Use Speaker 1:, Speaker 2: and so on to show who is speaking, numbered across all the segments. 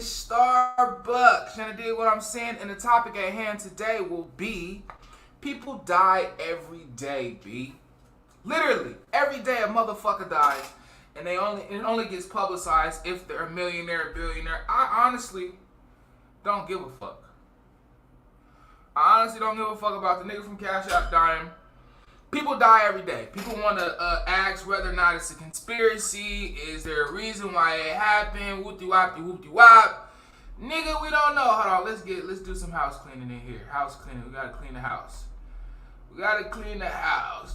Speaker 1: Starbucks. Trying to dig what I'm saying? And the topic at hand today will be people die every day, B. Literally, every day a motherfucker dies. And it only gets publicized if they're a millionaire or billionaire. I honestly don't give a fuck. I honestly don't give a fuck about the nigga from Cash App dying. People die every day. People want to ask whether or not it's a conspiracy. Is there a reason why it happened? Whoop-de-wop-de-whoop-de-wop. Nigga, we don't know. Hold on, let's do some house cleaning in here. House cleaning. We gotta clean the house.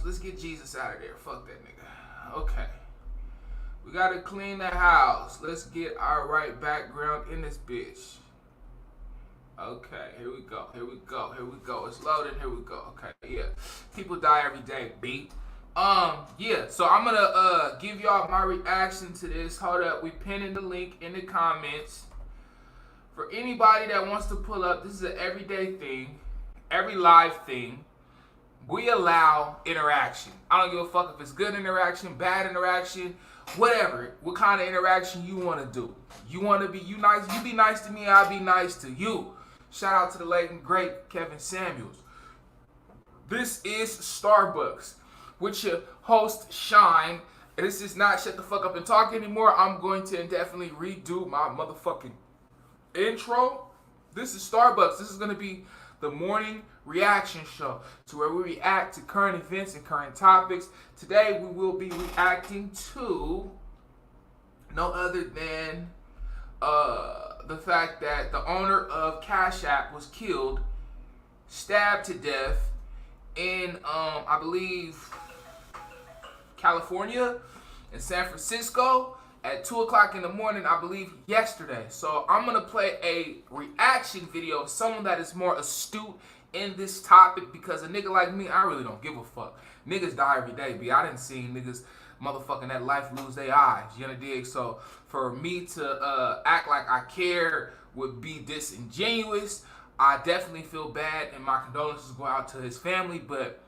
Speaker 1: Let's get Jesus out of there. Fuck that nigga. Okay. We gotta clean the house. Let's get our right background in this bitch. Okay, here we go. It's loading. Here we go. Okay, yeah. People die every day, B. Yeah. So I'm gonna give y'all my reaction to this. Hold up, we pinning the link in the comments. For anybody that wants to pull up, this is an everyday thing, every live thing. We allow interaction. I don't give a fuck if it's good interaction, bad interaction, whatever. What kind of interaction you want to do. You want to be you be nice to me, I'll be nice to you. Shout out to the late and great Kevin Samuels. This is Starbucks with your host, Shine. And this is not shut the fuck up and talk anymore. I'm going to indefinitely redo my motherfucking intro. This is Starbucks. This is going to be the morning reaction show to where we react to current events and current topics. Today we will be reacting to no other than the fact that the owner of Cash App was killed, stabbed to death in I believe California and San Francisco at 2 o'clock in the morning, I believe yesterday. So I'm gonna play a reaction video of someone that is more astute in this topic, because a nigga like me, I really don't give a fuck. Niggas die every day, B. I didn't see niggas motherfucking that life lose their eyes. You know what I dig? So for me to act like I care would be disingenuous. I definitely feel bad, and my condolences go out to his family, but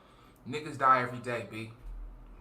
Speaker 1: niggas die every day, B.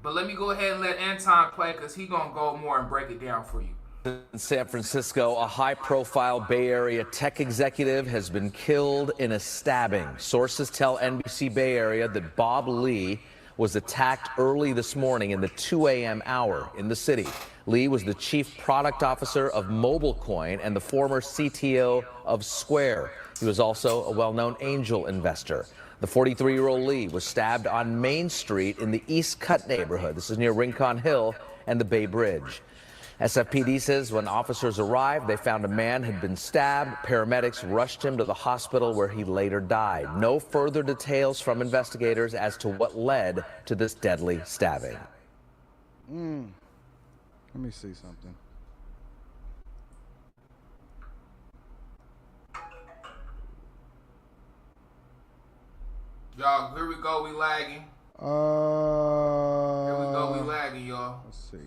Speaker 1: But let me go ahead and let Anton play, because he gonna go more and break it down for you.
Speaker 2: In San Francisco, a high-profile Bay Area tech executive has been killed in a stabbing. Sources tell NBC Bay Area that Bob Lee was attacked early this morning in the 2 a.m. hour in the city. Lee was the chief product officer of MobileCoin and the former CTO of Square. He was also a well-known angel investor. The 43-year-old Lee was stabbed on Main Street in the East Cut neighborhood. This is near Rincon Hill and the Bay Bridge. SFPD says when officers arrived, they found a man had been stabbed. Paramedics rushed him to the hospital where he later died. No further details from investigators as to what led to this deadly stabbing.
Speaker 3: Let me see something.
Speaker 1: Y'all, here we go, we lagging. Here we go, we lagging, y'all.
Speaker 3: Let's see.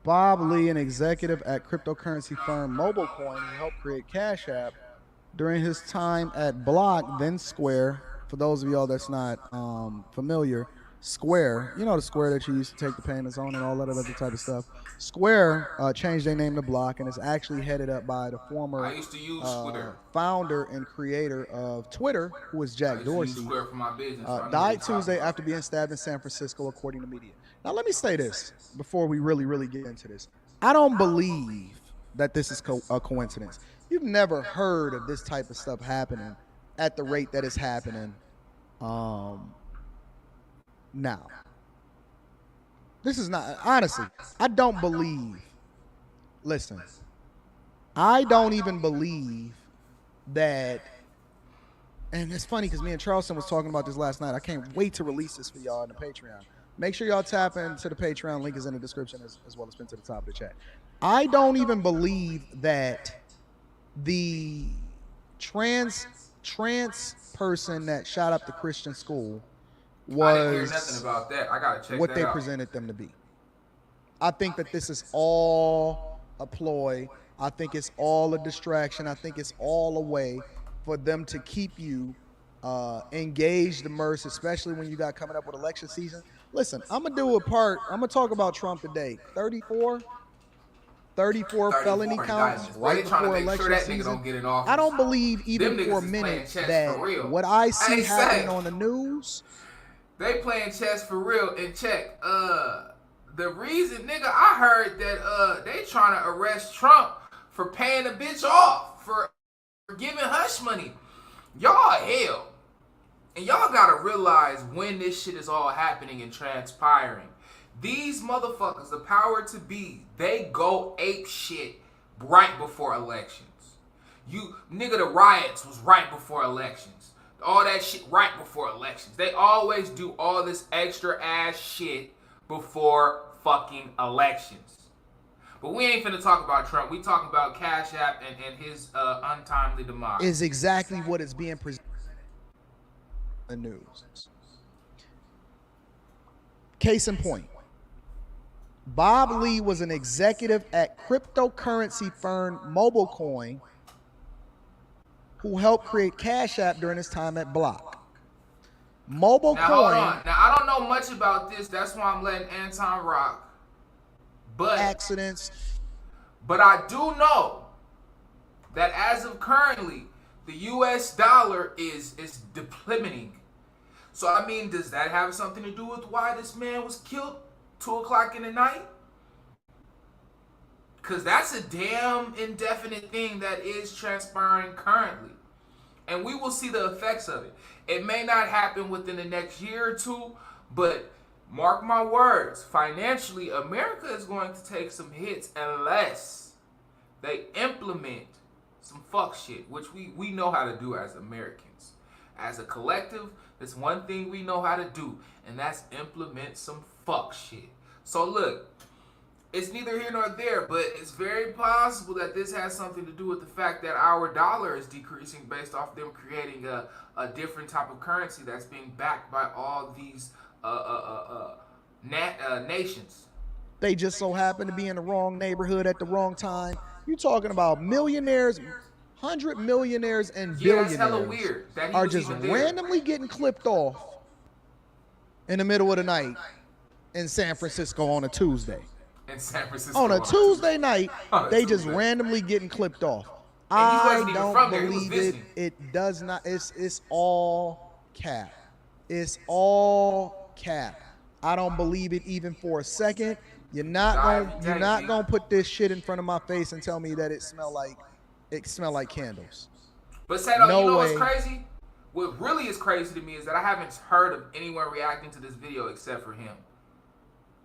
Speaker 3: Bob Lee, an executive at cryptocurrency firm MobileCoin, who helped create Cash App during his time at Block, then Square. For those of y'all that's not familiar, Square, you know the Square that you used to take the payments on and all that other type of stuff. Square changed their name to Block, and it's actually headed up by the former founder and creator of Twitter, who is Jack Dorsey.
Speaker 1: Square for my business,
Speaker 3: died Tuesday after being stabbed in San Francisco, according to media. Now, let me say this before we really get into this. I don't believe that this is a coincidence. You've never heard of this type of stuff happening at the rate that it's happening now. This is not, honestly, I don't believe, listen, I don't even believe that, and it's funny because me and Charleston was talking about this last night. I can't wait to release this for y'all in the Patreon. Make sure y'all tap into the Patreon. Link is in the description as well as pinned to the top of the chat. I don't even believe that the trans person that shot up the Christian school was
Speaker 1: I didn't hear nothing about that. I gotta check
Speaker 3: what
Speaker 1: that
Speaker 3: they
Speaker 1: out.
Speaker 3: presented them to be. I think that this is all a ploy. I think it's all a distraction. I think it's all a way for them to keep you engaged, immersed, especially when you got coming up with election season. Listen, I'm gonna do a part. I'm gonna talk about Trump today. 34. 34 felony counts
Speaker 1: indictments. Boy, they
Speaker 3: right
Speaker 1: trying to
Speaker 3: before
Speaker 1: make sure
Speaker 3: election
Speaker 1: that nigga
Speaker 3: season.
Speaker 1: don't get in office.
Speaker 3: I don't believe even
Speaker 1: Them
Speaker 3: for a
Speaker 1: niggas is
Speaker 3: minute
Speaker 1: playing chess
Speaker 3: that
Speaker 1: for real.
Speaker 3: what I see
Speaker 1: Hey,
Speaker 3: happening
Speaker 1: say.
Speaker 3: on the news.
Speaker 1: They playing chess for real. And check, the reason, nigga, I heard that they trying to arrest Trump for paying a bitch off for giving hush money. Y'all hell. And y'all gotta realize when this shit is all happening and transpiring. These motherfuckers, the power to be, they go ape shit right before elections. Nigga, the riots was right before elections. All that shit right before elections. They always do all this extra ass shit before fucking elections. But we ain't finna talk about Trump. We talking about Cash App and his untimely demise.
Speaker 3: Is exactly what is being presented in the news. Case in point, Bob Lee was an executive at cryptocurrency firm MobileCoin who helped create Cash App during his time at Block. MobileCoin.
Speaker 1: Now hold on. Now I don't know much about this. That's why I'm letting Anton rock. But
Speaker 3: accidents.
Speaker 1: But I do know that as of currently, the U.S. dollar is depleting. So I mean, does that have something to do with why this man was killed 2 o'clock in the night? Because that's a damn indefinite thing that is transpiring currently. And we will see the effects of it. It may not happen within the next year or two, but mark my words, financially, America is going to take some hits unless they implement some fuck shit, which we know how to do as Americans. As a collective, there's one thing we know how to do, and that's implement some fuck shit. So look, it's neither here nor there, but it's very possible that this has something to do with the fact that our dollar is decreasing based off them creating a different type of currency that's being backed by all these nations.
Speaker 3: They just so happen to be in the wrong neighborhood at the wrong time. You talking about millionaires, 100 millionaires and billionaires
Speaker 1: that's hella weird that he
Speaker 3: are
Speaker 1: was
Speaker 3: just
Speaker 1: even there.
Speaker 3: randomly getting clipped off in the middle of the night in San Francisco on a Tuesday.
Speaker 1: In San Francisco
Speaker 3: On a Tuesday night,
Speaker 1: On a
Speaker 3: they just
Speaker 1: Tuesday.
Speaker 3: randomly getting clipped off.
Speaker 1: And he
Speaker 3: I
Speaker 1: wasn't even
Speaker 3: don't
Speaker 1: from there. He was
Speaker 3: believe it.
Speaker 1: visiting.
Speaker 3: It does not. It's all cap. It's all cap. I don't believe it even for a second. You're not gonna put this shit in front of my face and tell me that it smell like candles.
Speaker 1: But Sato,
Speaker 3: No
Speaker 1: you know
Speaker 3: way.
Speaker 1: what's crazy? What really is crazy to me is that I haven't heard of anyone reacting to this video except for him.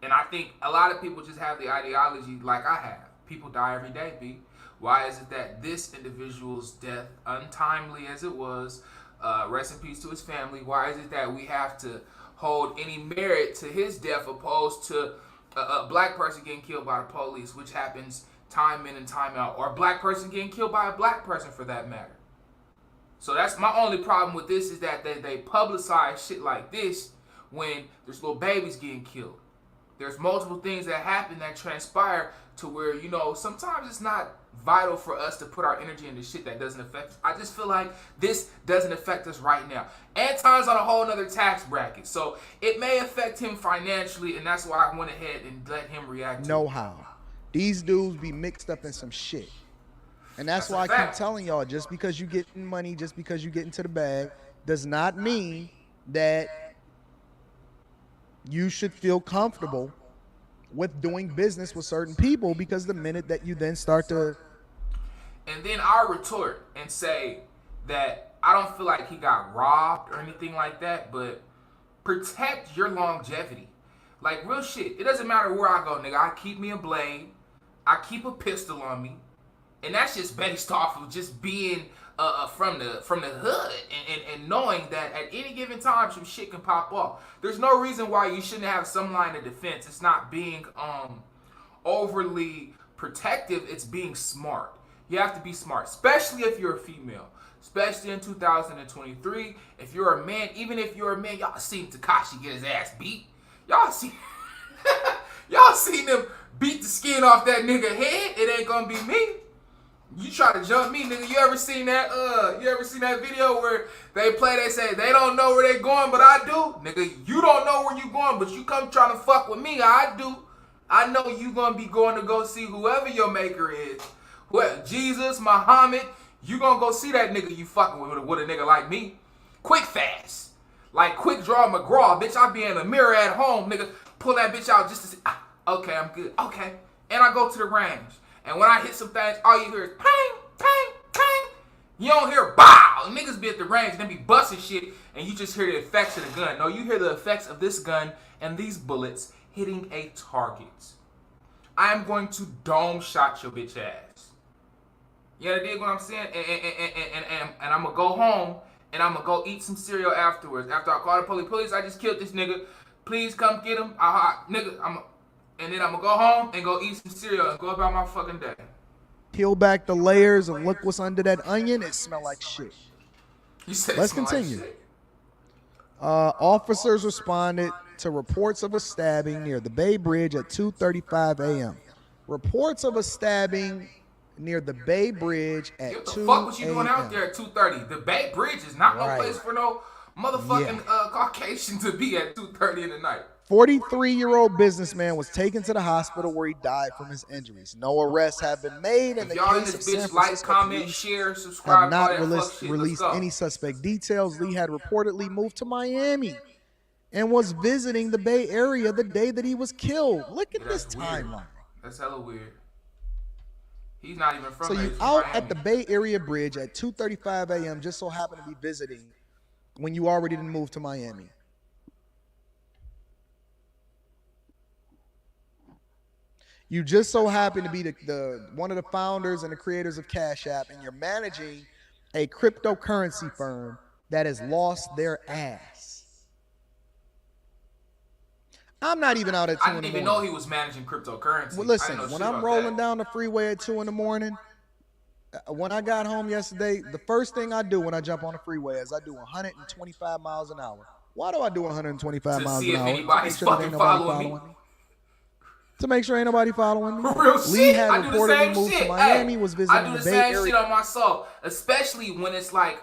Speaker 1: And I think a lot of people just have the ideology like I have. People die every day, B. Why is it that this individual's death, untimely as it was, rest in peace to his family, why is it that we have to hold any merit to his death opposed to a black person getting killed by the police, which happens time in and time out, or a black person getting killed by a black person for that matter? So that's my only problem with this, is that they publicize shit like this when there's little babies getting killed. There's multiple things that happen that transpire to where, you know, sometimes it's not vital for us to put our energy into shit that doesn't affect us. I just feel like this doesn't affect us right now. Anton's on a whole nother tax bracket, so it may affect him financially, and that's why I went ahead and let him react to
Speaker 3: Know
Speaker 1: it.
Speaker 3: how. These dudes be mixed up in some shit. And that's why I keep telling y'all, just because you getting money, just because you get into the bag, does not mean that you should feel comfortable with doing business with certain people, because the minute that you then start to...
Speaker 1: And then I'll retort and say that I don't feel like he got robbed or anything like that, but protect your longevity. Like, real shit. It doesn't matter where I go, nigga. I keep me a blade. I keep a pistol on me. And that's just based off of just being from the hood and knowing that at any given time some shit can pop off. There's no reason why you shouldn't have some line of defense. It's not being overly protective. It's being smart. You have to be smart, especially if you're a female. Especially in 2023. If you're a man, even if you're a man, y'all seen Tekashi get his ass beat. Y'all seen him beat the skin off that nigga head. It ain't gonna be me. You try to jump me, nigga. You ever seen that video where they say they don't know where they going, but I do? Nigga, you don't know where you going, but you come trying to fuck with me, I do. I know you gonna be going to go see whoever your maker is. What, Jesus, Muhammad, you gonna go see that nigga you fucking with a nigga like me. Quick fast. Like Quick Draw McGraw, bitch, I be in the mirror at home, nigga. Pull that bitch out just to see, okay, I'm good, okay. And I go to the range. And when I hit some things, all you hear is pang, pang, pang. You don't hear bow. Niggas be at the range and they be busting shit and you just hear the effects of the gun. No, you hear the effects of this gun and these bullets hitting a target. I am going to dome shot your bitch ass. You dig what I'm saying? And I'm going to go home and I'm going to go eat some cereal afterwards. After I call the police, I just killed this nigga. Please come get him. And then I'm going to go home and go eat some cereal and go about my fucking day.
Speaker 3: Peel back the layers and look what's under that onion. It smell like shit.
Speaker 1: You said
Speaker 3: Let's continue.
Speaker 1: Like shit.
Speaker 3: Officers responded to reports of a stabbing near the Bay Bridge at 2:35 a.m. Reports of a stabbing near the Bay Bridge at 2
Speaker 1: What the fuck was you doing out there at 2:30? The Bay Bridge is not no place for no motherfucking Caucasian to be at 2:30 in the night.
Speaker 3: 43-year-old businessman was taken to the hospital where he died from his injuries. No arrests have been made in the
Speaker 1: y'all in
Speaker 3: case
Speaker 1: this
Speaker 3: of
Speaker 1: bitch,
Speaker 3: San
Speaker 1: like,
Speaker 3: Francisco.
Speaker 1: comment, share, subscribe,
Speaker 3: have
Speaker 1: all
Speaker 3: not
Speaker 1: that
Speaker 3: released any suspect details. Lee had reportedly moved to Miami and was visiting the Bay Area the day that he was killed. Look at this timeline.
Speaker 1: That's hella weird. He's not even from
Speaker 3: So you out at the Bay Area Bridge at 2:35 a.m. just so happen to be visiting when you already didn't move to Miami. You just so happen to be the one of the founders and the creators of Cash App, and you're managing a cryptocurrency firm that has lost their ass. I'm not even out at 2 in the morning.
Speaker 1: I didn't even know he was managing cryptocurrency.
Speaker 3: Well, listen, when I'm rolling down the freeway at 2 in the morning, when I got home yesterday, the first thing I do when I jump on the freeway is I do 125 miles an hour. Why do I do 125 miles an hour?
Speaker 1: To see if anybody's fucking following me.
Speaker 3: To make sure ain't nobody following me.
Speaker 1: Real
Speaker 3: Lee
Speaker 1: shit.
Speaker 3: had
Speaker 1: I do the
Speaker 3: reportedly
Speaker 1: same
Speaker 3: moved
Speaker 1: shit.
Speaker 3: to Miami, was visiting
Speaker 1: I do
Speaker 3: the
Speaker 1: the
Speaker 3: Bay
Speaker 1: same
Speaker 3: Area.
Speaker 1: shit on myself, especially when it's like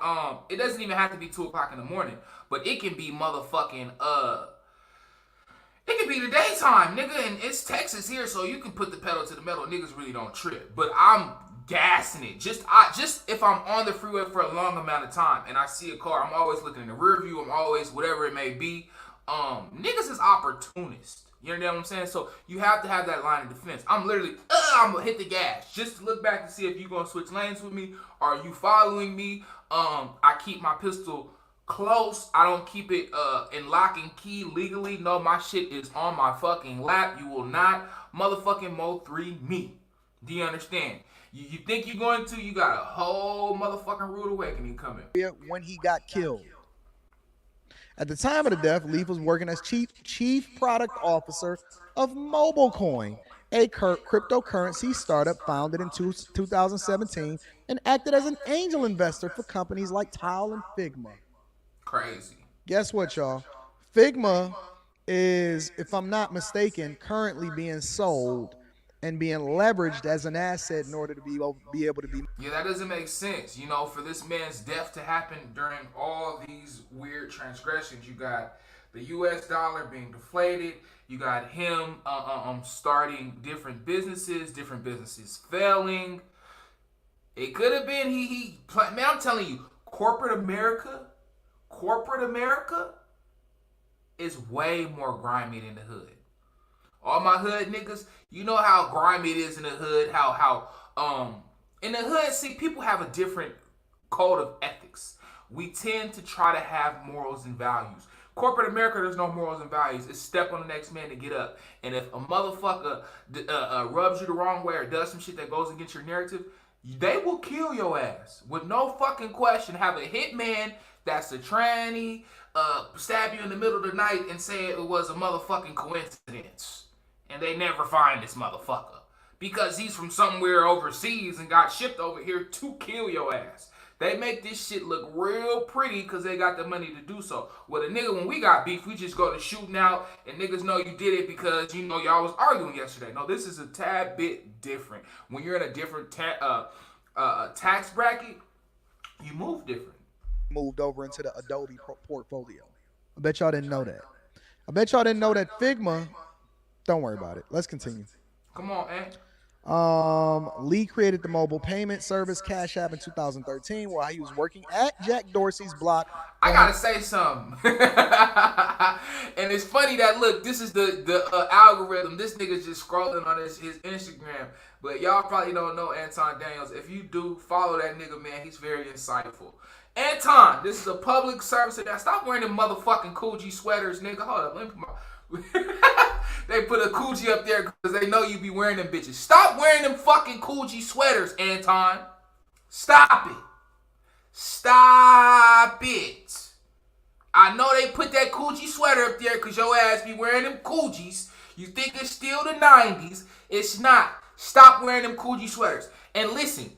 Speaker 1: it doesn't even have to be 2 o'clock in the morning, but it can be motherfucking it can be the daytime, nigga, and it's Texas here, so you can put the pedal to the metal. Niggas really don't trip, but I'm gassing it. Just if I'm on the freeway for a long amount of time and I see a car, I'm always looking in the rear view. I'm always whatever it may be. Niggas is opportunists. You understand what I'm saying? So you have to have that line of defense. I'm literally, I'm gonna hit the gas just to look back and see if you gonna switch lanes with me. Are you following me? I keep my pistol close. I don't keep it in lock and key legally. No, my shit is on my fucking lap. You will not motherfucking Mo 3 me. Do you understand? You think you're going to? You got a whole motherfucking rude awakening coming.
Speaker 3: When he got killed. At the time of the death, Leaf was working as chief product officer of MobileCoin, a cryptocurrency startup founded in 2017 and acted as an angel investor for companies like Tile and Figma.
Speaker 1: Crazy.
Speaker 3: Guess what, y'all? Figma is, if I'm not mistaken, currently being sold and being leveraged as an asset in order to be able to be.
Speaker 1: Yeah, that doesn't make sense. You know, for this man's death to happen during all these weird transgressions, you got the U.S. dollar being deflated. You got him starting different businesses failing. It could have been man, I'm telling you, corporate America is way more grimy than the hood. All my hood niggas, you know how grimy it is in the hood, how in the hood, see, people have a different code of ethics. We tend to try to have morals and values. Corporate America, there's no morals and values. It's step on the next man to get up. And if a motherfucker rubs you the wrong way or does some shit that goes against your narrative, they will kill your ass with no fucking question. Have a hitman that's a tranny stab you in the middle of the night and say it was a motherfucking coincidence. And they never find this motherfucker because he's from somewhere overseas and got shipped over here to kill your ass. They make this shit look real pretty because they got the money to do so. With a nigga, when we got beef, we just go to shooting out and niggas know you did it because, you know, y'all was arguing yesterday. No, this is a tad bit different. When you're in a different tax bracket, you move different.
Speaker 3: Moved over into the Adobe portfolio. I bet y'all didn't know that. I bet y'all didn't know that Figma Don't worry about it. Let's continue.
Speaker 1: Come on, Ant.
Speaker 3: Lee created the mobile payment service Cash App in 2013 while he was working at Jack Dorsey's block.
Speaker 1: I gotta say something. And it's funny that, look, this is the algorithm. This nigga's just scrolling on his Instagram. But y'all probably don't know Anton Daniels. If you do, follow that nigga, man. He's very insightful. Anton, this is a public service. Stop wearing them motherfucking Coogee sweaters, nigga. Hold up. Let me put my... They put a Coogee up there because they know you be wearing them bitches. Stop wearing them fucking Coogee sweaters, Anton. Stop it. Stop it. I know they put that Coogee sweater up there because your ass be wearing them Coogees. You think it's still the 90s. It's not. Stop wearing them Coogee sweaters. And listen,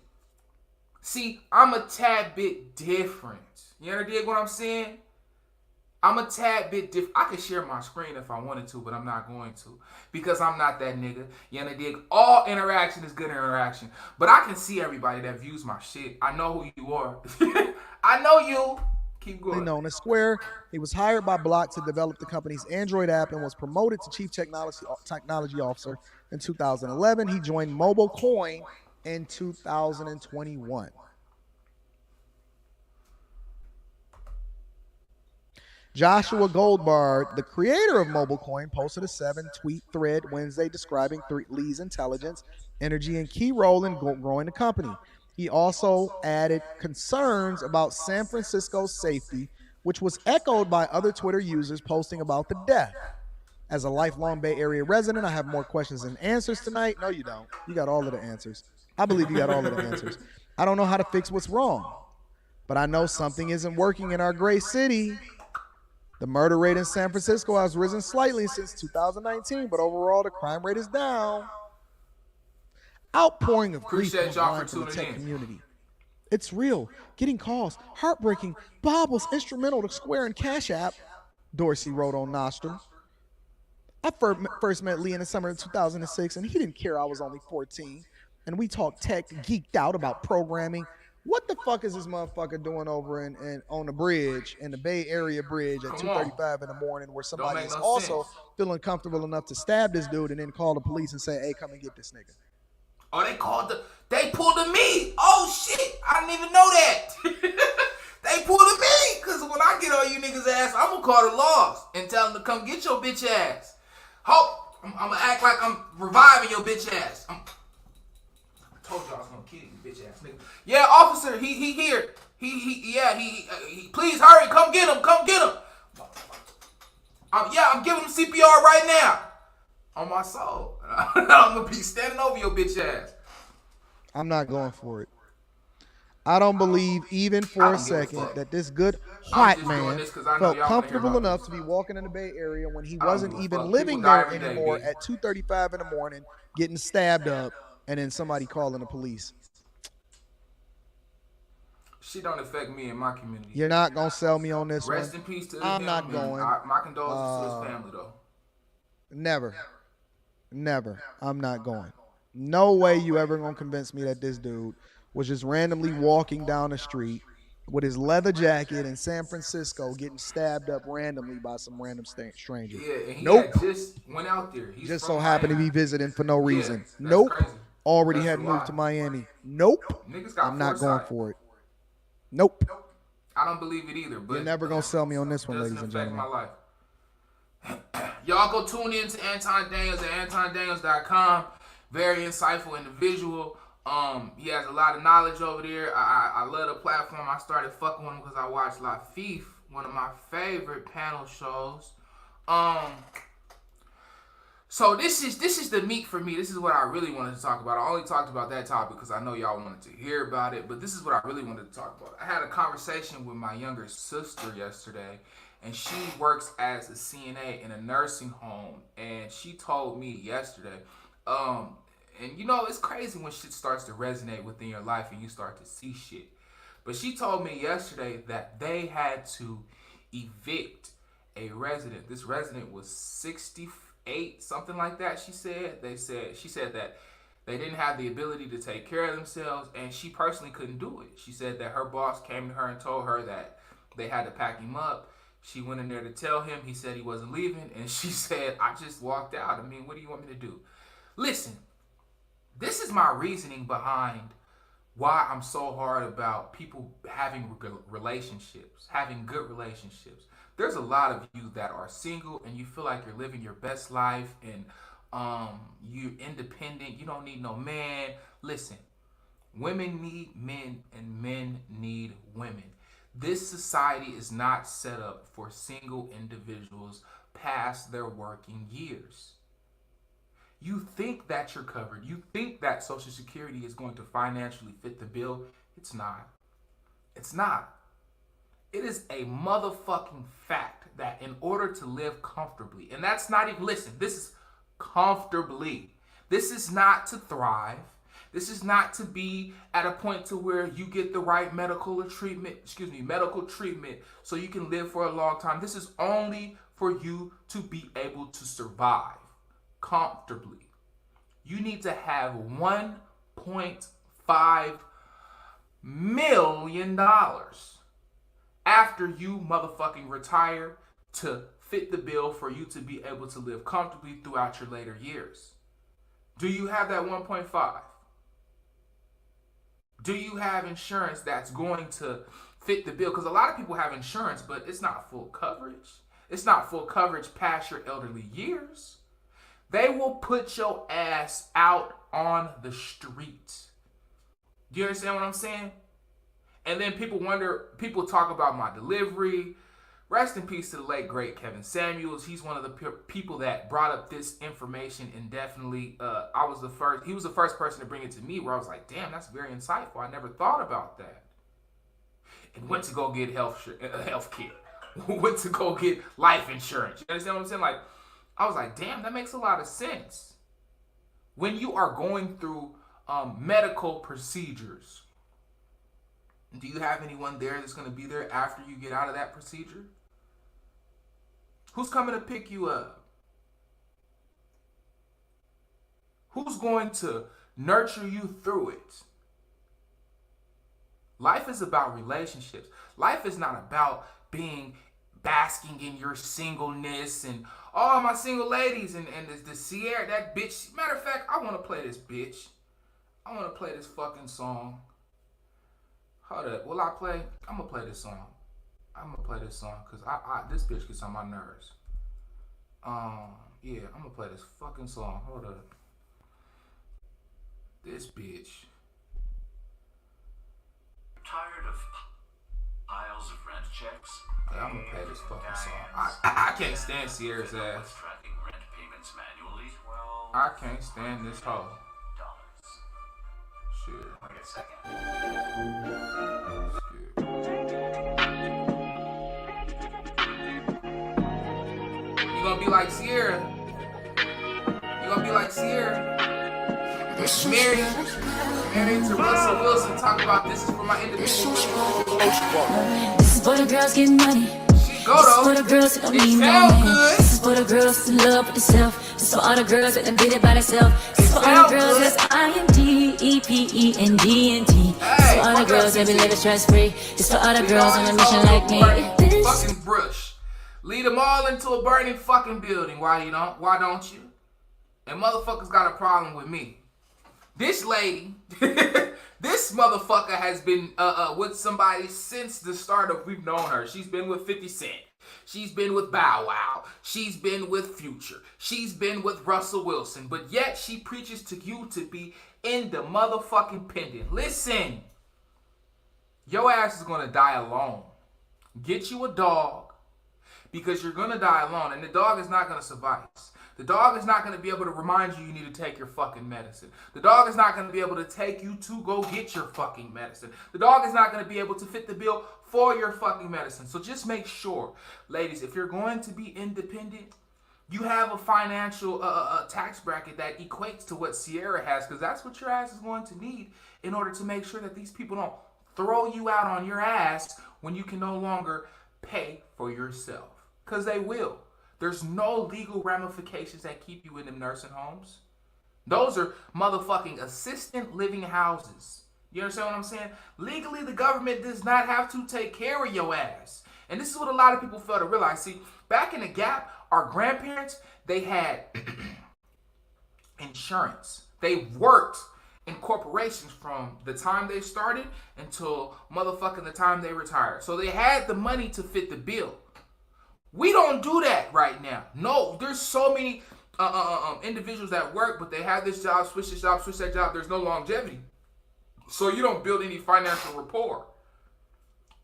Speaker 1: see, I'm a tad bit different. You understand what I'm saying? I'm a tad bit different. I could share my screen if I wanted to, but I'm not going to. Because I'm not that nigga. You understand? All interaction is good interaction. But I can see everybody that views my shit. I know who you are. I know you. Keep going.
Speaker 3: Known as Square, he was hired by Block to develop the company's Android app and was promoted to Chief Technology Officer in 2011. He joined MobileCoin in 2021. Joshua Goldbard, the creator of MobileCoin, posted a 7-tweet thread Wednesday describing Lee's intelligence, energy, and key role in growing the company. He also added concerns about San Francisco's safety, which was echoed by other Twitter users posting about the death. As a lifelong Bay Area resident, I have more questions than answers tonight. No, you don't. You got all of the answers. I believe you got all of the answers. I don't know how to fix what's wrong, but I know something isn't working in our great city. The murder rate in San Francisco has risen slightly since 2019, but overall the crime rate is down. Outpouring of grief online from the tech community. It's real. Getting calls. Heartbreaking. Bob was instrumental to Square and Cash App, Dorsey wrote on Nostrum. I first met Lee in the summer of 2006, and he didn't care I was only 14. And we talked tech, geeked out about programming. What the fuck is this motherfucker doing over in on the bridge, in the Bay Area bridge at 2:35 in the morning, where somebody is also feeling comfortable enough to stab this dude and then call the police and say, hey, come and get this nigga?
Speaker 1: Oh, they pulled a me. Oh, shit. I didn't even know that. They pulled a me. Because when I get on you niggas' ass, I'm going to call the laws and tell them to come get your bitch ass. Hope. I'm going to act like I'm reviving your bitch ass. I told you I was going to kill you, bitch ass nigga. Yeah, officer, he here. He please hurry. Come get him. Come get him. I'm giving him CPR right now. On my soul. I'm going to be standing over your bitch ass.
Speaker 3: I'm not going for it. I don't believe even for a second that this good white man felt comfortable enough to be walking in the Bay Area when he wasn't even living there anymore at 2:35 in the morning, getting stabbed up, and then somebody calling the police.
Speaker 1: Shit don't affect me and my community.
Speaker 3: You're not going to sell me on this one.
Speaker 1: Rest in peace to him.
Speaker 3: I'm not going.
Speaker 1: My condolences to his family, though.
Speaker 3: Never. I'm not going. No way you ever going to convince me that this dude was just randomly walking down the street with his leather jacket in San Francisco getting stabbed up randomly by some random stranger.
Speaker 1: Yeah, and he just went out there. He's
Speaker 3: just so happened to be visiting for no reason. Nope. Crazy. Already had moved to Miami. Nope. I'm not going for it. Nope.
Speaker 1: I don't believe it either. But
Speaker 3: you're never going to sell me on this one, ladies and gentlemen.
Speaker 1: My life. Y'all go tune in to Anton Daniels at AntonDaniels.com. Very insightful individual. He has a lot of knowledge over there. I love the platform. I started fucking with him because I watched La Fif, one of my favorite panel shows. So this is the meat for me. This is what I really wanted to talk about. I only talked about that topic because I know y'all wanted to hear about it, but this is what I really wanted to talk about. I had a conversation with my younger sister yesterday, and she works as a CNA in a nursing home, and she told me yesterday, and you know, it's crazy when shit starts to resonate within your life and you start to see shit. But she told me yesterday that they had to evict a resident. This resident was 68, something like that, she said. She said that they didn't have the ability to take care of themselves, and she personally couldn't do it. She said that her boss came to her and told her that they had to pack him up. She went in there to tell him. He said he wasn't leaving. And she said, I just walked out. I mean, what do you want me to do? Listen, this is my reasoning behind why I'm so hard about people having relationships, having good relationships. There's a lot of you that are single and you feel like you're living your best life and you're independent. You don't need no man. Listen, women need men and men need women. This society is not set up for single individuals past their working years. You think that you're covered. You think that Social Security is going to financially fit the bill. It's not. It's not. It is a motherfucking fact that in order to live comfortably, and that's not even, listen, this is comfortably. This is not to thrive. This is not to be at a point to where you get the right medical treatment so you can live for a long time. This is only for you to be able to survive comfortably. You need to have $1.5 million after you motherfucking retire to fit the bill for you to be able to live comfortably throughout your later years. Do you have that 1.5? Do you have insurance that's going to fit the bill? Because a lot of people have insurance, but it's not full coverage. It's not full coverage past your elderly years. They will put your ass out on the street. Do you understand what I'm saying? And then people talk about my delivery. Rest in peace to the late, great Kevin Samuels. He's one of the people that brought up this information indefinitely. He was the first person to bring it to me where I was like, damn, that's very insightful. I never thought about that. And went to go get health care. Went to go get life insurance. You understand what I'm saying? Like, I was like, damn, that makes a lot of sense. When you are going through medical procedures, do you have anyone there that's going to be there after you get out of that procedure? Who's coming to pick you up? Who's going to nurture you through it? Life is about relationships. Life is not about basking in your singleness and all my single ladies and the Sierra, that bitch. Matter of fact, I want to play this bitch. I want to play this fucking song. Hold up. Will I play? I'm going to play this song. Because this bitch gets on my nerves. Yeah, I'm going to play this fucking song. Hold up. This bitch.
Speaker 4: Tired of piles of rent checks?
Speaker 1: Yeah, I'm going to play this fucking song. I can't stand Sierra's ass.
Speaker 4: Tracking rent payments manually? Well,
Speaker 1: I can't stand this hoe. Shit.
Speaker 4: Wait a second.
Speaker 1: You gonna be like Sierra. Married to Russell Wilson. Talk about this is for my independent.
Speaker 5: This is for the girls getting money.
Speaker 1: She go though.
Speaker 5: This is for the girls that don't need no man. This is for the girls in love with themselves. This is for all the girls that done did it by themselves. This is for all the girls that's INDEPENDENT. This is for all the girls that be living stress free. This is for all the girls on a mission like me.
Speaker 1: Fucking brush. Lead them all into a burning fucking building. Why don't you? And motherfuckers got a problem with me. This lady, this motherfucker has been with somebody since the start of we've known her. She's been with 50 Cent. She's been with Bow Wow. She's been with Future. She's been with Russell Wilson. But yet she preaches to you to be in the motherfucking pendant. Listen, your ass is going to die alone. Get you a dog because you're going to die alone. And the dog is not going to suffice. The dog is not going to be able to remind you need to take your fucking medicine. The dog is not going to be able to take you to go get your fucking medicine. The dog is not going to be able to fit the bill for your fucking medicine. So just make sure, ladies, if you're going to be independent, you have a financial tax bracket that equates to what Sierra has, because that's what your ass is going to need in order to make sure that these people don't throw you out on your ass when you can no longer pay for yourself. Because they will. There's no legal ramifications that keep you in them nursing homes. Those are motherfucking assistant living houses. You understand what I'm saying? Legally, the government does not have to take care of your ass. And this is what a lot of people fail to realize. See, back in the Gap, our grandparents, they had insurance. They worked in corporations from the time they started until motherfucking the time they retired. So they had the money to fit the bill. We don't do that right now. No, there's so many individuals that work, but they have this job, switch this job, switch that job. There's no longevity. So you don't build any financial rapport.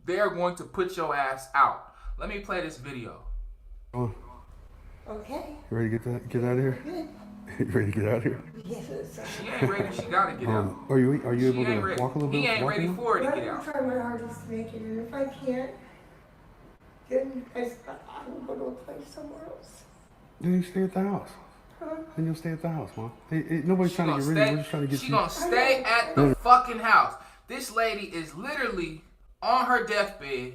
Speaker 1: They are going to put your ass out. Let me play this video.
Speaker 6: Oh,
Speaker 7: Okay.
Speaker 6: you ready to get out of here? You ready to get out of here?
Speaker 7: Yes,
Speaker 1: She ain't ready. She gotta get out.
Speaker 6: Are you
Speaker 1: She
Speaker 6: able
Speaker 1: ain't
Speaker 6: to
Speaker 1: ready.
Speaker 6: walk a little bit?
Speaker 1: He ain't
Speaker 6: Walk
Speaker 1: ready
Speaker 6: a little?
Speaker 1: for her to
Speaker 7: I'm
Speaker 1: get
Speaker 7: gonna
Speaker 1: out.
Speaker 7: try my hardest to make it, and if I can't, then I will go to a place somewhere else.
Speaker 6: Then you stay at the house. Then you'll stay at the house, Mom. Hey, nobody's
Speaker 1: She
Speaker 6: trying to
Speaker 1: gonna
Speaker 6: get rid of you.
Speaker 1: stay.
Speaker 6: We're just trying to get
Speaker 1: She
Speaker 6: you.
Speaker 1: gonna stay at the fucking house. This lady is literally on her deathbed,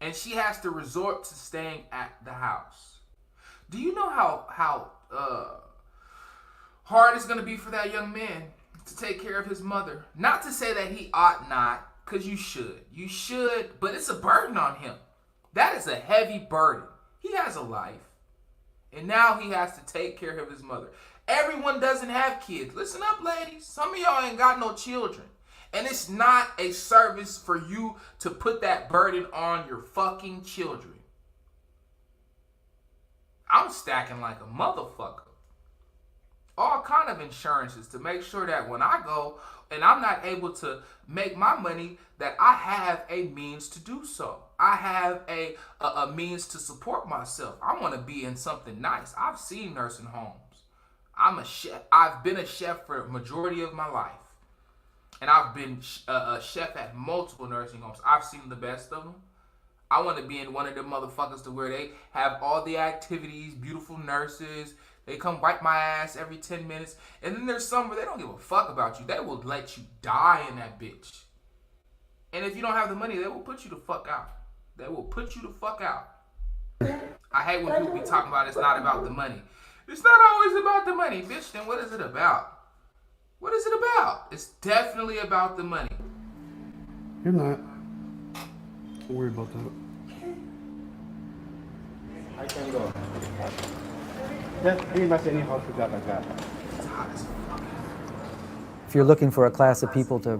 Speaker 1: and she has to resort to staying at the house. Do you know how hard it's gonna be for that young man to take care of his mother? Not to say that he ought not, because you should. You should, but it's a burden on him. That is a heavy burden. He has a life. And now he has to take care of his mother. Everyone doesn't have kids. Listen up, ladies. Some of y'all ain't got no children. And it's not a service for you to put that burden on your fucking children. I'm stacking like a motherfucker. All kind of insurances to make sure that when I go and I'm not able to make my money, that I have a means to do so. I have a means to support myself. I want to be in something nice. I've seen nursing homes. I'm a chef. I've been a chef for a majority of my life. And I've been a chef at multiple nursing homes. I've seen the best of them. I want to be in one of them motherfuckers to where they have all the activities, beautiful nurses. They come wipe my ass every 10 minutes. And then there's some where they don't give a fuck about you. They will let you die in that bitch. And if you don't have the money, they will put you the fuck out. They will put you the fuck out. I hate when people be talking about it's not about the money. It's not always about the money, bitch. Then what is it about? What is it about? It's definitely about the money.
Speaker 6: You're not. Don't worry about that.
Speaker 8: I can go. Just pretty much any hospital like that.
Speaker 1: It's hot as fuck.
Speaker 9: If you're looking for a class of people to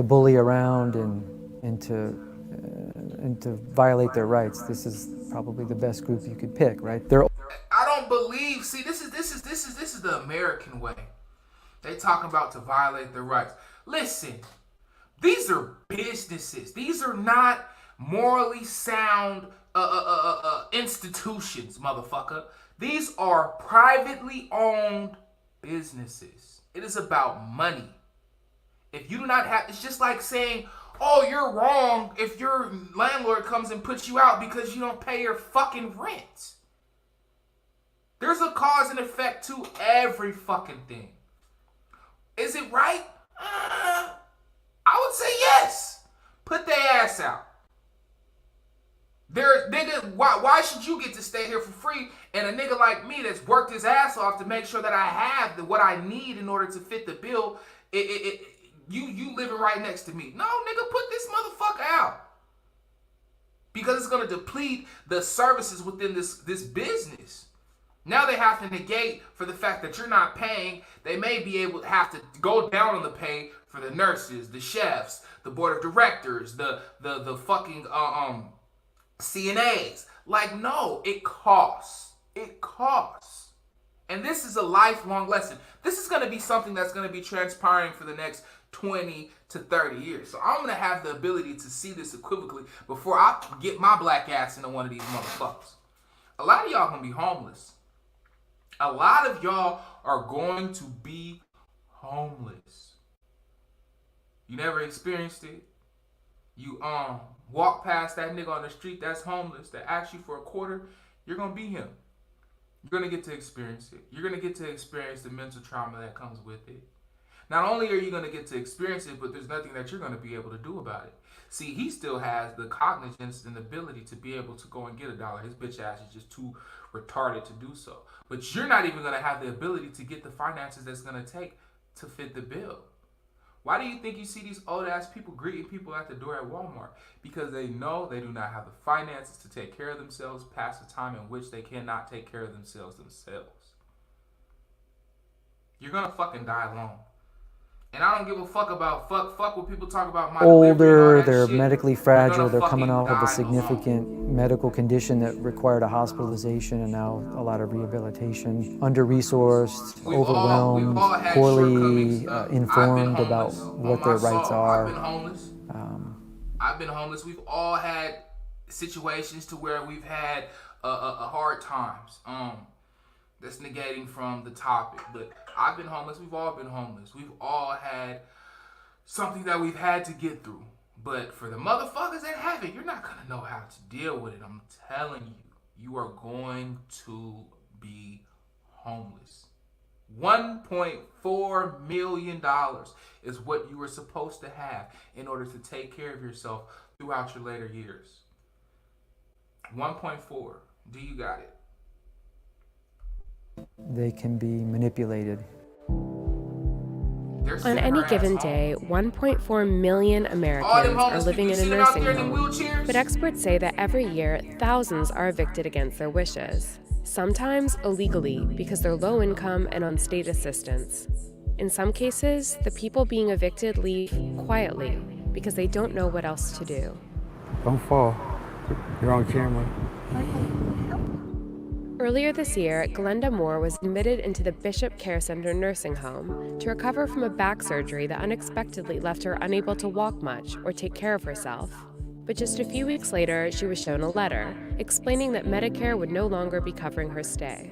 Speaker 9: bully around and to violate their rights, this is probably the best group you could pick, right?
Speaker 1: I don't believe. See, this is the American way. They talking about to violate their rights. Listen, these are businesses. These are not morally sound institutions, motherfucker. These are privately owned businesses. It is about money. If you do not have, it's just like saying, oh, you're wrong if your landlord comes and puts you out because you don't pay your fucking rent. There's a cause and effect to every fucking thing. Is it right? I would say yes. Put their ass out. Nigga, why should you get to stay here for free and a nigga like me that's worked his ass off to make sure that I have what I need in order to fit the bill, you living right next to me? No, nigga, put this motherfucker out. Because it's going to deplete the services within this business. Now they have to negate for the fact that you're not paying. They may be able to have to go down on the pay for the nurses, the chefs, the board of directors, the fucking CNAs. Like, no, it costs. It costs. And this is a lifelong lesson. This is going to be something that's going to be transpiring for the next 20 to 30 years. So I'm going to have the ability to see this equivocally before I get my black ass into one of these motherfuckers. A lot of y'all going to be homeless. A lot of y'all are going to be homeless. You never experienced it? You walk past that nigga on the street that's homeless that asks you for a quarter, you're going to be him. You're going to get to experience it. You're going to get to experience the mental trauma that comes with it. Not only are you going to get to experience it, but there's nothing that you're going to be able to do about it. See, he still has the cognizance and ability to be able to go and get $1. His bitch ass is just too retarded to do so. But you're not even going to have the ability to get the finances that's going to take to fit the bill. Why do you think you see these old ass people greeting people at the door at Walmart? Because they know they do not have the finances to take care of themselves past the time in which they cannot take care of themselves. You're gonna fucking die alone. And I don't give a fuck about fuck what people talk about my delivery and all
Speaker 9: Older,
Speaker 1: that
Speaker 9: they're
Speaker 1: shit.
Speaker 9: medically
Speaker 1: You're
Speaker 9: fragile,
Speaker 1: gonna
Speaker 9: they're coming
Speaker 1: fucking
Speaker 9: off of
Speaker 1: die
Speaker 9: a significant
Speaker 1: alone.
Speaker 9: medical condition that required a hospitalization and now a lot of rehabilitation. Under-resourced,
Speaker 1: We've
Speaker 9: overwhelmed,
Speaker 1: all had
Speaker 9: poorly
Speaker 1: shortcomings. I've been
Speaker 9: informed
Speaker 1: homeless
Speaker 9: about
Speaker 1: on
Speaker 9: what
Speaker 1: my
Speaker 9: their rights
Speaker 1: soul.
Speaker 9: are.
Speaker 1: I've been homeless. We've all had situations to where we've had hard times. That's negating from the topic, but I've been homeless. We've all been homeless. We've all had something that we've had to get through. But for the motherfuckers that have it, you're not gonna know how to deal with it. I'm telling you, you are going to be homeless. $1.4 million is what you were supposed to have in order to take care of yourself throughout your later years. 1.4. Do you got it?
Speaker 9: They can be manipulated.
Speaker 10: On any given day, 1.4 million Americans are living in a nursing home. But experts say that every year, thousands are evicted against their wishes. Sometimes illegally because they're low income and on state assistance. In some cases, the people being evicted leave quietly because they don't know what else to do.
Speaker 6: Don't fall. You're on camera.
Speaker 10: Earlier this year, Glenda Moore was admitted into the Bishop Care Center nursing home to recover from a back surgery that unexpectedly left her unable to walk much or take care of herself. But just a few weeks later, she was shown a letter explaining that Medicare would no longer be covering her stay.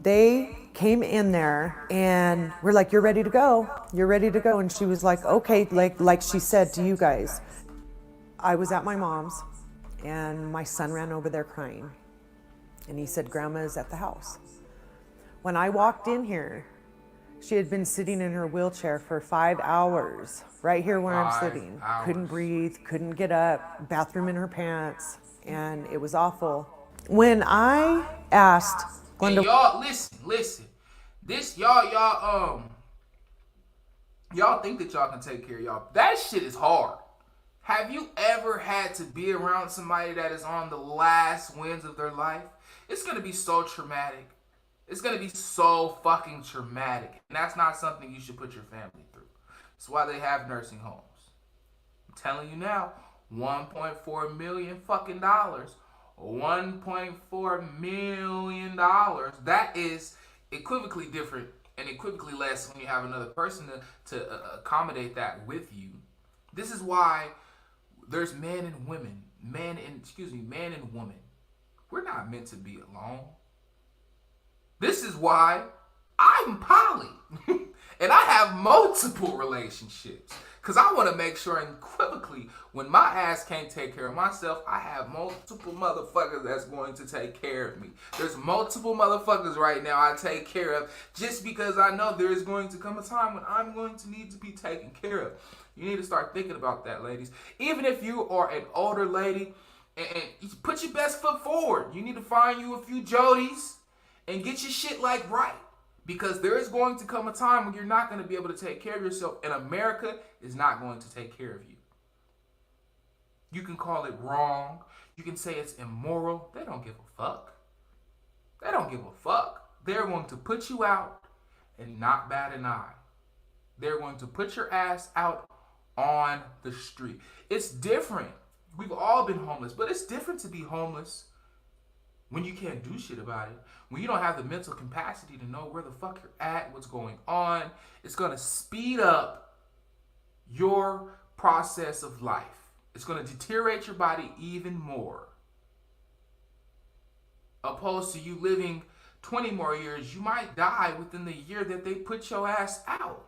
Speaker 11: They came in there and we're like, you're ready to go. You're ready to go. And she was like, okay, like she said to you guys. I was at my mom's and my son ran over there crying. And he said, Grandma is at the house. When I walked in here, she had been sitting in her wheelchair for 5 hours, right here where I'm sitting. Couldn't breathe, couldn't get up, bathroom in her pants, and it was awful. When I asked Glenda—
Speaker 1: And y'all, listen. This, y'all think that y'all can take care of y'all. That shit is hard. Have you ever had to be around somebody that is on the last winds of their life? It's going to be so traumatic. It's going to be so fucking traumatic. And that's not something you should put your family through. That's why they have nursing homes. I'm telling you now, $1.4 million fucking dollars. $1.4 million. That is equivocally different and equivocally less when you have another person to accommodate that with you. This is why there's man and women. Man and woman. We're not meant to be alone. This is why I'm poly. And I have multiple relationships. Because I want to make sure unequivocally, when my ass can't take care of myself, I have multiple motherfuckers that's going to take care of me. There's multiple motherfuckers right now I take care of just because I know there is going to come a time when I'm going to need to be taken care of. You need to start thinking about that, ladies. Even if you are an older lady, and you put your best foot forward. You need to find you a few Jodies and get your shit like right. Because there is going to come a time when you're not going to be able to take care of yourself, and America is not going to take care of you. You can call it wrong. You can say it's immoral. They don't give a fuck. They don't give a fuck. They're going to put you out and not bat an eye. They're going to put your ass out on the street. It's different. We've all been homeless, but it's different to be homeless when you can't do shit about it. When you don't have the mental capacity to know where the fuck you're at, what's going on. It's going to speed up your process of life. It's going to deteriorate your body even more. Opposed to you living 20 more years, you might die within the year that they put your ass out.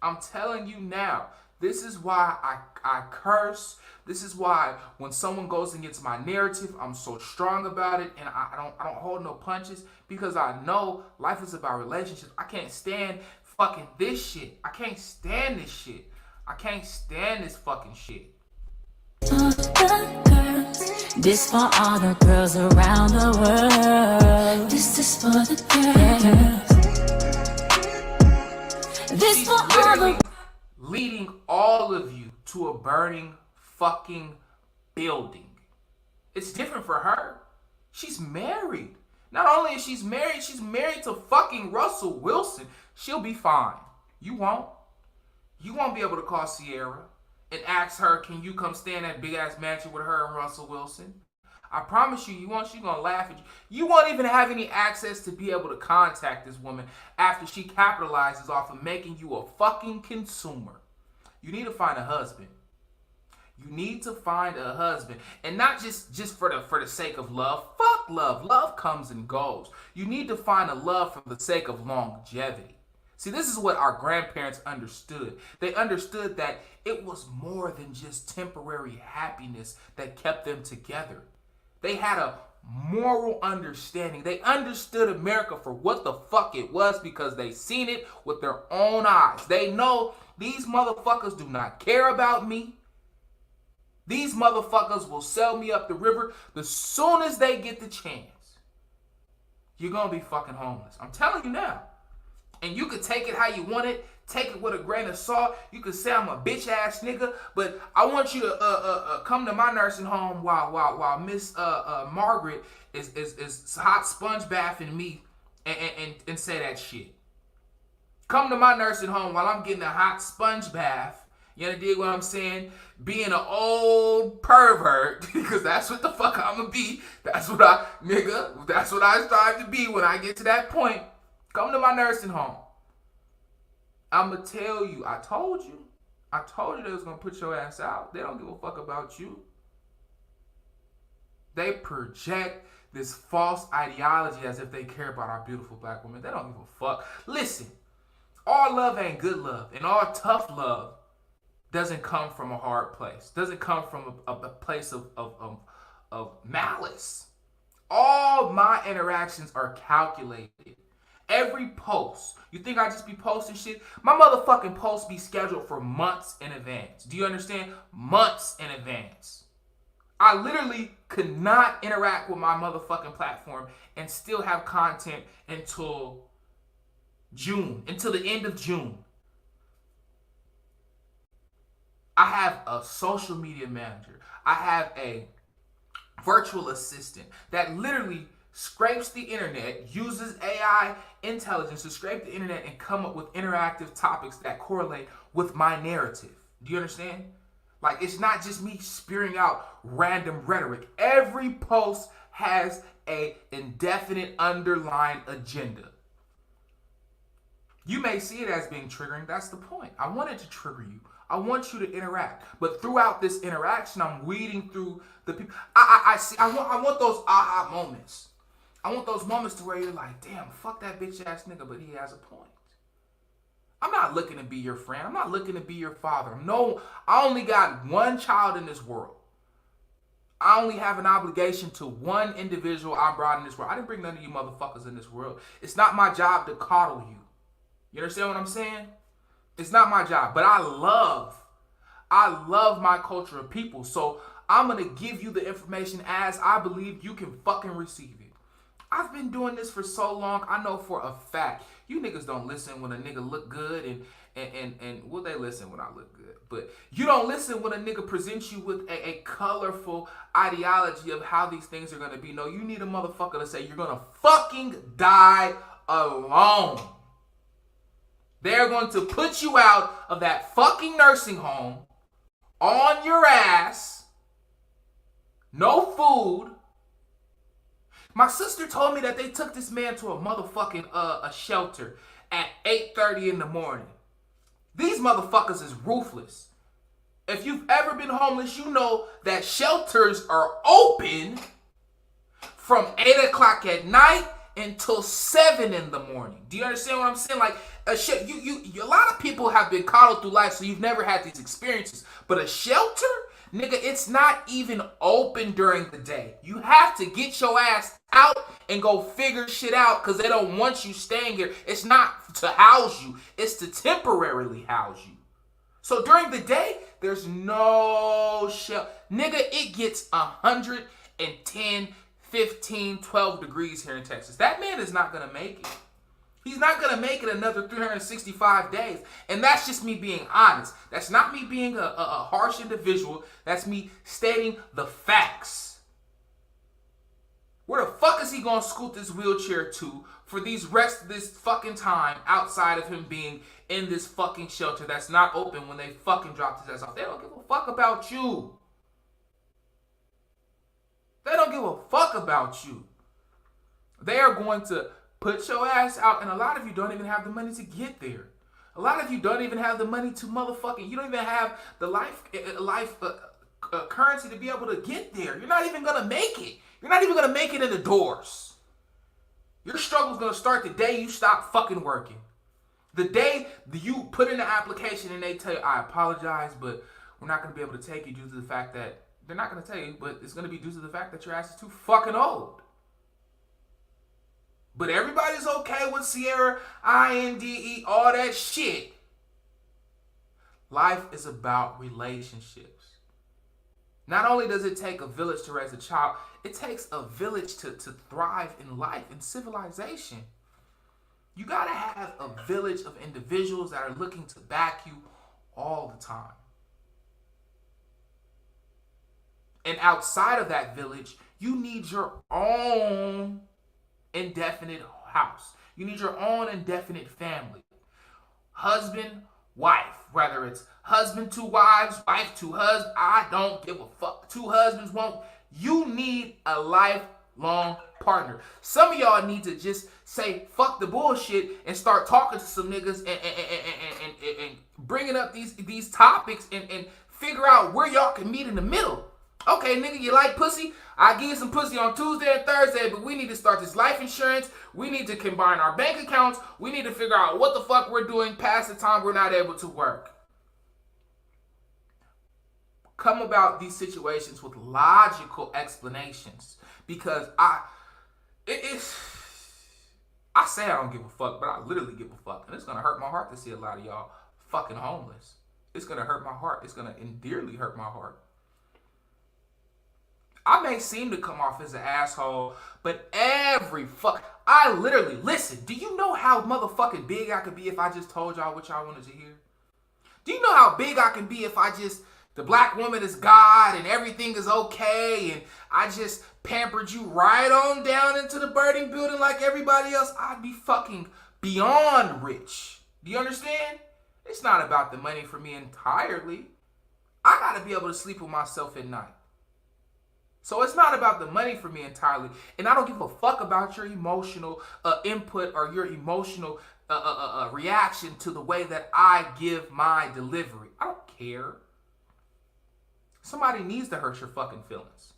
Speaker 1: I'm telling you now. This is why I curse. This is why when someone goes against my narrative, I'm so strong about it, and I don't hold no punches, because I know life is about relationships. I can't stand fucking this shit. I can't stand this shit. I can't stand this fucking shit.
Speaker 5: This for all the girls around the world. This is for the girls. This for all the
Speaker 1: burning fucking building. It's different for her. She's married. Not only is she's married to fucking Russell Wilson. She'll be fine. You won't. You won't be able to call Sierra and ask her, can you come stay in that big ass mansion with her and Russell Wilson? I promise you, you won't. She's gonna laugh at you. You won't even have any access to be able to contact this woman after she capitalizes off of making you a fucking consumer. You need to find a husband. You need to find a husband. And not just for the sake of love. Fuck love. Love comes and goes. You need to find a love for the sake of longevity. See, this is what our grandparents understood. They understood that it was more than just temporary happiness that kept them together. They had a moral understanding. They understood America for what the fuck it was because they seen it with their own eyes. They know these motherfuckers do not care about me. These motherfuckers will sell me up the river as soon as they get the chance. You're going to be fucking homeless. I'm telling you now. And you could take it how you want it. Take it with a grain of salt. You could say I'm a bitch ass nigga, but I want you to come to my nursing home while Miss Margaret is hot sponge bathing me and say that shit. Come to my nursing home while I'm getting a hot sponge bath. You dig what I'm saying? Being an old pervert, because that's what the fuck I'm gonna be. That's what I strive to be when I get to that point. Come to my nursing home. I'ma tell you, I told you they was gonna put your ass out. They don't give a fuck about you. They project this false ideology as if they care about our beautiful black women. They don't give a fuck. Listen, all love ain't good love, and all tough love doesn't come from a hard place. Doesn't come from a place of malice. All my interactions are calculated. Every post. You think I just be posting shit? My motherfucking posts be scheduled for months in advance. Do you understand? Months in advance. I literally could not interact with my motherfucking platform and still have content until June. Until the end of June. I have a social media manager. I have a virtual assistant that literally scrapes the internet, uses AI intelligence to scrape the internet and come up with interactive topics that correlate with my narrative. Do you understand? Like, it's not just me spewing out random rhetoric. Every post has an indefinite underlying agenda. You may see it as being triggering. That's the point. I want it to trigger you. I want you to interact. But throughout this interaction, I'm weeding through the people. I want those aha moments. I want those moments to where you're like, damn, fuck that bitch ass nigga, but he has a point. I'm not looking to be your friend. I'm not looking to be your father. No, I only got one child in this world. I only have an obligation to one individual I brought in this world. I didn't bring none of you motherfuckers in this world. It's not my job to coddle you. You understand what I'm saying? It's not my job, but I love my culture of people. So I'm going to give you the information as I believe you can fucking receive it. I've been doing this for so long. I know for a fact you niggas don't listen when a nigga look good and well, they listen when I look good, but you don't listen when a nigga presents you with a colorful ideology of how these things are going to be. No, you need a motherfucker to say you're going to fucking die alone. They're going to put you out of that fucking nursing home on your ass. No food. My sister told me that they took this man to a motherfucking a shelter at 8:30 in the morning. These motherfuckers is ruthless. If you've ever been homeless, you know that shelters are open from 8 o'clock at night until 7 in the morning. Do you understand what I'm saying? Like, a lot of people have been coddled through life, so you've never had these experiences. But a shelter, nigga, it's not even open during the day. You have to get your ass out and go figure shit out because they don't want you staying here. It's not to house you. It's to temporarily house you. So during the day, there's no shelter. Nigga, it gets 110, 15, 12 degrees here in Texas. That man is not going to make it. He's not going to make it another 365 days. And that's just me being honest. That's not me being a harsh individual. That's me stating the facts. Where the fuck is he going to scoot this wheelchair to for these rest of this fucking time outside of him being in this fucking shelter that's not open when they fucking drop his ass off? They don't give a fuck about you. They don't give a fuck about you. They are going to put your ass out, and a lot of you don't even have the money to get there. A lot of you don't even have the money to motherfucking, you don't even have the life currency to be able to get there. You're not even going to make it. You're not even going to make it in the doors. Your struggle's going to start the day you stop fucking working. The day you put in the application and they tell you, I apologize, but we're not going to be able to take you due to the fact that, they're not going to tell you, but it's going to be due to the fact that your ass is too fucking old. But everybody's okay with Sierra, INDE, all that shit. Life is about relationships. Not only does it take a village to raise a child, it takes a village to thrive in life, in civilization. You gotta have a village of individuals that are looking to back you all the time. And outside of that village, you need your own indefinite house. You need your own indefinite family. Husband, wife. Whether it's husband, 2 wives, wife, 2 husbands. I don't give a fuck. 2 husbands won't. You need a lifelong partner. Some of y'all need to just say fuck the bullshit and start talking to some niggas and bringing up these topics and figure out where y'all can meet in the middle. Okay, nigga, you like pussy? I give you some pussy on Tuesday and Thursday, but we need to start this life insurance. We need to combine our bank accounts. We need to figure out what the fuck we're doing past the time we're not able to work. Come about these situations with logical explanations, because I say I don't give a fuck, but I literally give a fuck. And it's going to hurt my heart to see a lot of y'all fucking homeless. It's going to hurt my heart. It's going to endearly hurt my heart. I may seem to come off as an asshole, but I literally, listen, do you know how motherfucking big I could be if I just told y'all what y'all wanted to hear? Do you know how big I can be if the black woman is God and everything is okay and I just pampered you right on down into the burning building like everybody else? I'd be fucking beyond rich. Do you understand? It's not about the money for me entirely. I gotta be able to sleep with myself at night. So it's not about the money for me entirely. And I don't give a fuck about your emotional input or your emotional reaction to the way that I give my delivery. I don't care. Somebody needs to hurt your fucking feelings.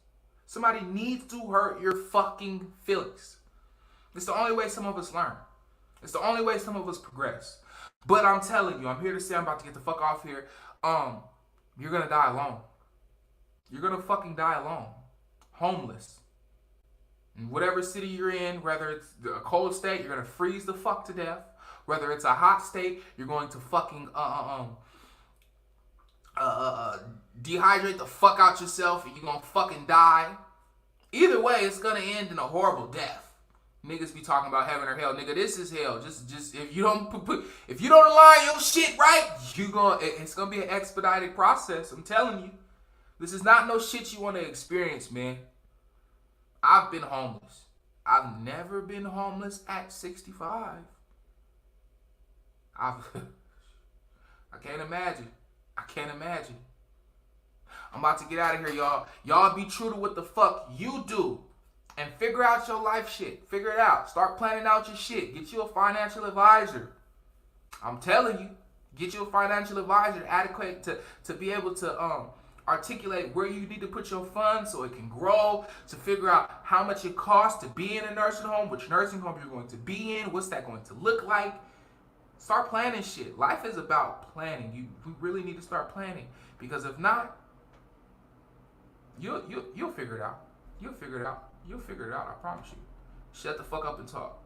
Speaker 1: Somebody needs to hurt your fucking feelings. It's the only way some of us learn. It's the only way some of us progress. But I'm telling you, I'm here to say I'm about to get the fuck off here. You're going to die alone. You're going to fucking die alone. Homeless. In whatever city you're in, whether it's a cold state, you're going to freeze the fuck to death. Whether it's a hot state, you're going to fucking dehydrate the fuck out yourself and you're going to fucking die. Either way, it's going to end in a horrible death. Niggas be talking about heaven or hell. Nigga, this is hell. Just if you don't align your shit right, it's going to be an expedited process. I'm telling you. This is not no shit you want to experience, man. I've been homeless. I've never been homeless at 65. I can't imagine. I can't imagine. I'm about to get out of here, y'all. Y'all be true to what the fuck you do. And figure out your life shit. Figure it out. Start planning out your shit. Get you a financial advisor. I'm telling you. Get you a financial advisor adequate to be able to articulate where you need to put your funds so it can grow, to figure out how much it costs to be in a nursing home, which nursing home you're going to be in, what's that going to look like. Start planning shit. Life is about planning. We really need to start planning, because if not, you'll figure it out. You'll figure it out. You'll figure it out, I promise you. Shut the fuck up and talk.